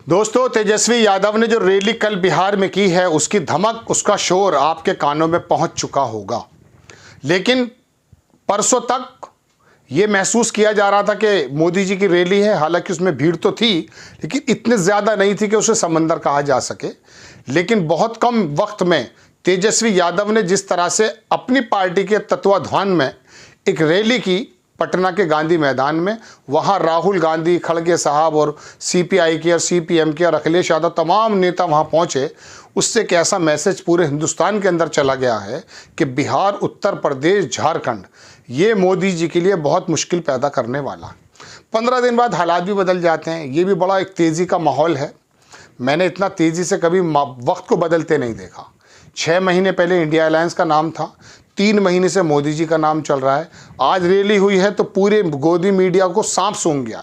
दोस्तों, तेजस्वी यादव ने जो रैली कल बिहार में की है उसकी धमक, उसका शोर आपके कानों में पहुंच चुका होगा। लेकिन परसों तक ये महसूस किया जा रहा था कि मोदी जी की रैली है। हालांकि उसमें भीड़ तो थी, लेकिन इतने ज़्यादा नहीं थी कि उसे समंदर कहा जा सके। लेकिन बहुत कम वक्त में तेजस्वी यादव ने जिस तरह से अपनी पार्टी के तत्वाधान में एक रैली की पटना के गांधी मैदान में, वहाँ राहुल गांधी, खड़गे साहब और सीपीआई के और सीपीएम के और अखिलेश यादव तमाम नेता वहाँ पहुँचे, उससे एक ऐसा मैसेज पूरे हिंदुस्तान के अंदर चला गया है कि बिहार, उत्तर प्रदेश, झारखंड ये मोदी जी के लिए बहुत मुश्किल पैदा करने वाला। 15 दिन बाद हालात भी बदल जाते हैं। ये भी बड़ा एक तेज़ी का माहौल है। मैंने इतना तेज़ी से कभी वक्त को बदलते नहीं देखा। 6 महीने पहले इंडिया अलायंस का नाम था, 3 महीने से मोदी जी का नाम चल रहा है। आज रैली हुई है तो पूरे गोदी मीडिया को सांप सूंघ गया।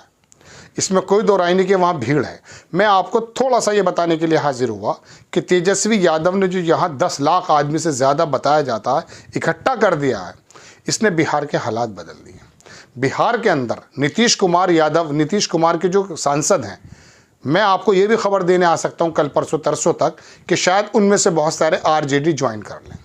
इसमें कोई दो राय नहीं कि वहाँ भीड़ है। मैं आपको थोड़ा सा ये बताने के लिए हाजिर हुआ कि तेजस्वी यादव ने जो यहाँ 10 लाख आदमी से ज़्यादा बताया जाता है इकट्ठा कर दिया है, इसने बिहार के हालात बदल दिए। बिहार के अंदर नीतीश कुमार यादव, नीतीश कुमार के जो सांसद हैं, मैं आपको ये भी खबर देने आ सकता हूँ कल परसों तरसों तक कि शायद उनमें से बहुत सारे आरजेडी ज्वाइन कर लें।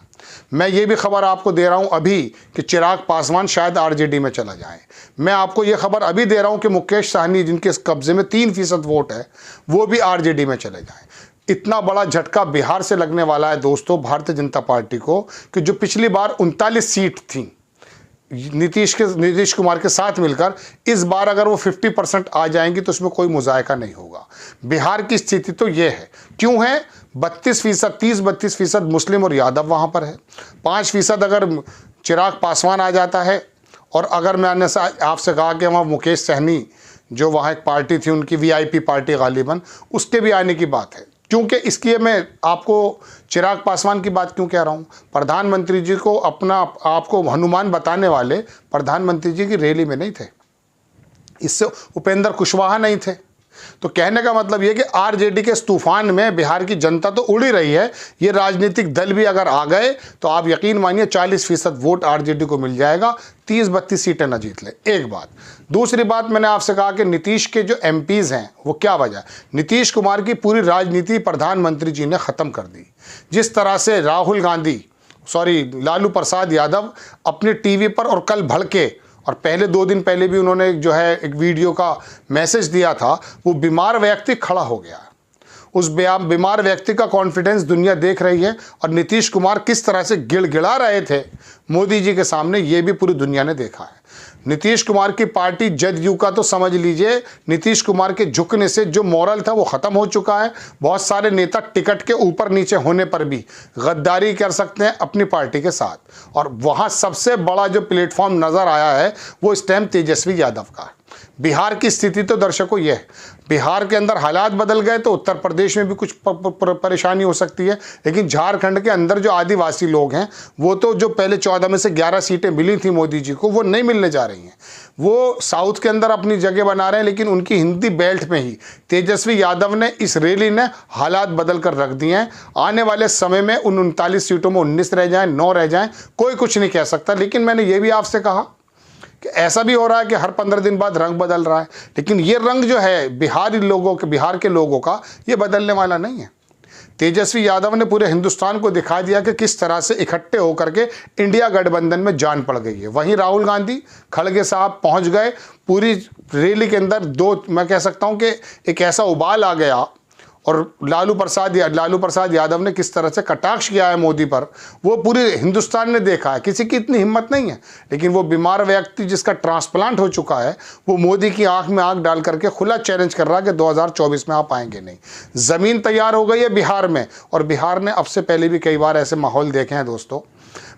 मैं ये भी खबर आपको दे रहा हूँ अभी कि चिराग पासवान शायद आरजेडी में चला जाए। मैं आपको ये खबर अभी दे रहा हूँ कि मुकेश सहनी, जिनके कब्जे में 3% वोट है, वो भी आरजेडी में चले जाएं। इतना बड़ा झटका बिहार से लगने वाला है दोस्तों भारतीय जनता पार्टी को कि जो पिछली बार 39 सीट थी नीतीश कुमार के साथ मिलकर, इस बार अगर वो 50% आ जाएंगी तो उसमें कोई मुजायका नहीं होगा। बिहार की स्थिति तो ये है। क्यों है? 32%, 30-32% मुस्लिम और यादव वहाँ पर है। 5% अगर चिराग पासवान आ जाता है, और अगर मैंने आपसे कहा कि वहाँ मुकेश सहनी जो वहाँ एक पार्टी थी उनकी वीआईपी पार्टी गालिबन, उसके भी आने की बात है। क्योंकि इसलिए मैं आपको चिराग पासवान की बात क्यों कह रहा हूँ, प्रधानमंत्री जी को अपना आपको हनुमान बताने वाले प्रधानमंत्री जी की रैली में नहीं थे, इससे उपेंद्र कुशवाहा नहीं थे। तो कहने का मतलब ये कि आरजेडी के इस तूफान में बिहार की जनता तो उड़ ही रही है। ये राजनीतिक दल भी अगर आ गए तो आप यकीन मानिए 40% वोट आरजेडी को मिल जाएगा, 30-32 सीटें ना जीत ले। एक बात। दूसरी बात, मैंने आपसे कहा कि नीतीश के जो एमपीज़ हैं वो क्या वजह, नीतीश कुमार की पूरी राजनीति प्रधानमंत्री जी ने ख़त्म कर दी। जिस तरह से लालू प्रसाद यादव अपने टीवी पर और कल भड़के, और पहले 2 दिन पहले भी उन्होंने जो है एक वीडियो का मैसेज दिया था, वो बीमार व्यक्ति खड़ा हो गया। उस बीमार व्यक्ति का कॉन्फिडेंस दुनिया देख रही है, और नीतीश कुमार किस तरह से गिड़गिड़ा रहे थे मोदी जी के सामने, ये भी पूरी दुनिया ने देखा है। नीतीश कुमार की पार्टी जदयू का तो समझ लीजिए, नीतीश कुमार के झुकने से जो मॉरल था वो ख़त्म हो चुका है। बहुत सारे नेता टिकट के ऊपर नीचे होने पर भी गद्दारी कर सकते हैं अपनी पार्टी के साथ, और वहाँ सबसे बड़ा जो प्लेटफॉर्म नज़र आया है वो इस टाइम तेजस्वी यादव का है। बिहार की स्थिति तो दर्शकों ये है, बिहार के अंदर हालात बदल गए तो उत्तर प्रदेश में भी कुछ परेशानी हो सकती है। लेकिन झारखंड के अंदर जो आदिवासी लोग हैं वो तो, जो पहले 14 में से 11 सीटें मिली थी मोदी जी को, वो नहीं मिलने जा रही हैं। वो साउथ के अंदर अपनी जगह बना रहे हैं, लेकिन उनकी हिंदी बेल्ट में ही तेजस्वी यादव ने, इस रैली ने हालात बदल कर रख दिए हैं। आने वाले समय में उन 39 सीटों में 19 रह जाएँ, 9 रह जाएँ, कोई कुछ नहीं कह सकता। लेकिन मैंने ये भी आपसे कहा कि ऐसा भी हो रहा है कि हर 15 दिन बाद रंग बदल रहा है, लेकिन ये रंग जो है बिहार के लोगों का, ये बदलने वाला नहीं है। तेजस्वी यादव ने पूरे हिंदुस्तान को दिखा दिया कि किस तरह से इकट्ठे होकर के इंडिया गठबंधन में जान पड़ गई है। वहीं राहुल गांधी, खड़गे साहब पहुंच गए। पूरी रैली के अंदर मैं कह सकता हूं कि एक ऐसा उबाल आ गया, और लालू प्रसाद यादव ने किस तरह से कटाक्ष किया है मोदी पर, वो पूरे हिंदुस्तान ने देखा है। किसी की इतनी हिम्मत नहीं है, लेकिन वो बीमार व्यक्ति जिसका ट्रांसप्लांट हो चुका है, वो मोदी की आंख में आंख डाल करके खुला चैलेंज कर रहा है कि 2024 में आप आएंगे नहीं। ज़मीन तैयार हो गई है बिहार में, और बिहार ने अब से पहले भी कई बार ऐसे माहौल देखे हैं दोस्तों।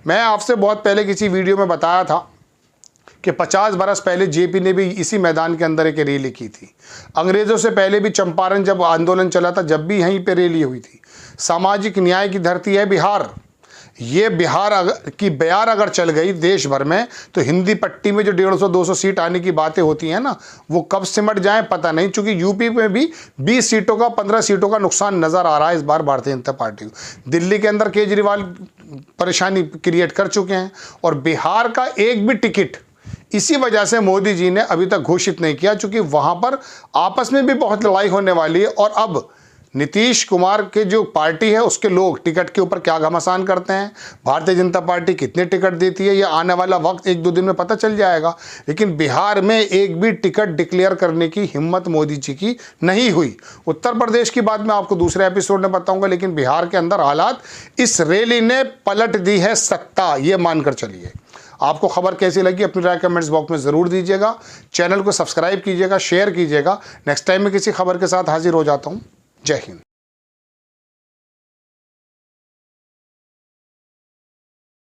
मैं आपसे बहुत पहले किसी वीडियो में बताया था कि 50 बरस पहले जेपी ने भी इसी मैदान के अंदर एक रैली की थी। अंग्रेज़ों से पहले भी चंपारण जब आंदोलन चला था, जब भी यहीं पे रैली हुई थी। सामाजिक न्याय की धरती है बिहार। ये बिहार की बयार अगर चल गई देश भर में, तो हिंदी पट्टी में जो 150-200 सीट आने की बातें होती हैं ना, वो कब सिमट जाए पता नहीं। चूँकि यूपी में भी 20 सीटों का, 15 सीटों का नुकसान नज़र आ रहा है इस बार भारतीय जनता पार्टी को। दिल्ली के अंदर केजरीवाल परेशानी क्रिएट कर चुके हैं, और बिहार का एक भी टिकट इसी वजह से मोदी जी ने अभी तक घोषित नहीं किया, चूंकि वहां पर आपस में भी बहुत लड़ाई होने वाली है। और अब नीतीश कुमार के जो पार्टी है उसके लोग टिकट के ऊपर क्या घमासान करते हैं, भारतीय जनता पार्टी कितने टिकट देती है, ये आने वाला वक्त 1-2 दिन में पता चल जाएगा। लेकिन बिहार में एक भी टिकट डिक्लेयर करने की हिम्मत मोदी जी की नहीं हुई। उत्तर प्रदेश की बात मैं आपको दूसरे एपिसोड में बताऊंगा, लेकिन बिहार के अंदर हालात, इस रैली ने पलट दी है सत्ता, ये मानकर चलिए। आपको खबर कैसी लगी अपनी राय कमेंट्स बॉक्स में ज़रूर दीजिएगा। चैनल को सब्सक्राइब कीजिएगा, शेयर कीजिएगा। नेक्स्ट टाइम मैं किसी खबर के साथ हाजिर हो जाता हूँ। जय हिंद।